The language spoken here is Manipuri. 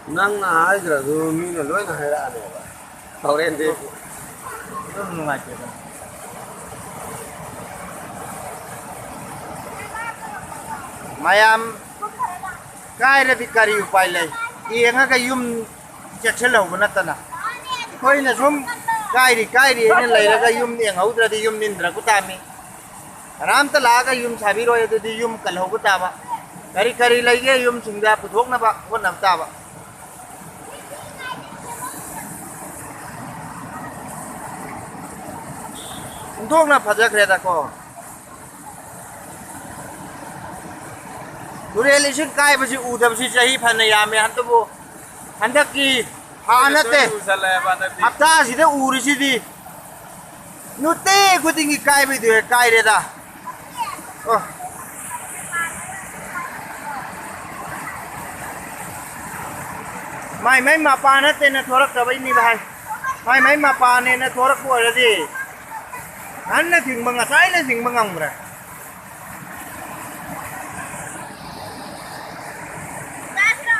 ꯅꯪꯅ ꯍꯥꯏꯗ꯭ꯔꯁꯨ ꯃꯤꯅ ꯂꯣꯏꯅ ꯍꯥꯏꯔꯛꯑꯅꯦꯕ ꯍꯣꯔꯦꯟꯗꯤ ꯑꯗꯨꯝ ꯅꯨꯡꯉꯥꯏꯇꯦꯗ ꯃꯌꯥꯝ ꯀꯥꯏꯔꯗꯤ ꯀꯔꯤ ꯎꯄꯥꯏ ꯂꯩ ꯌꯦꯡꯉꯒ ꯌꯨꯝ ꯆꯦꯛꯁꯤꯜꯍꯧꯕ ꯅꯠꯇꯅ ꯑꯩꯈꯣꯏꯅ ꯁꯨꯝ ꯀꯥꯏꯔꯤ ꯍꯥꯏꯅ ꯂꯩꯔꯒ ꯌꯨꯝ ꯌꯦꯡꯍꯧꯗ꯭ꯔꯗꯤ ꯌꯨꯝ ꯅꯤꯟꯗ꯭ꯔꯛꯄ ꯇꯥꯕꯅꯤ ꯀꯅꯥꯝꯇ ꯂꯥꯛꯑꯒ ꯌꯨꯝ ꯁꯥꯕꯤꯔꯣꯏ ꯑꯗꯨꯗꯤ ꯌꯨꯝ ꯀꯜꯍꯧꯕ ꯇꯥꯕ ꯀꯔꯤ ꯀꯔꯤ ꯂꯩꯒꯦ ꯌꯨꯝꯁꯤꯡꯗ ꯄꯨꯊꯣꯛꯅꯕ ꯍꯣꯠꯅꯕ ꯇꯥꯕ ꯊꯣꯛꯅ ꯐꯖꯈ꯭ꯔꯦꯗꯀꯣ ꯇꯨꯔꯦꯜ ꯏꯁꯤꯡ ꯀꯥꯏꯕꯁꯤ ꯎꯗꯕꯁꯤ ꯆꯍꯤ ꯐꯅ ꯌꯥꯝꯃꯦ ꯑꯗꯨꯕꯨ ꯍꯟꯗꯛꯀꯤ ꯊꯥ ꯅꯠꯇꯦ ꯍꯞꯇꯥꯁꯤꯗ ꯎꯔꯤꯁꯤꯗꯤ ꯅꯨꯡꯇꯤ ꯈꯨꯗꯤꯡꯒꯤ ꯀꯥꯏꯕꯩꯗꯨ ꯀꯥꯏꯔꯦꯗ ꯑꯣ ꯃꯥꯏ ꯃꯄꯥ ꯅꯠꯇꯦꯅ ꯊꯣꯔꯛꯇꯕꯩꯅꯤ ꯚꯥꯏ ꯃꯥꯏ ꯃꯄꯥꯅꯦꯅ ꯊꯣꯔꯛꯄ ꯑꯣꯏꯔꯗꯤ ꯉꯟꯅ ꯊꯤꯡꯕ ꯉꯁꯥꯏꯅ ꯊꯤꯡꯕ ꯉꯝꯈ꯭ꯔꯦ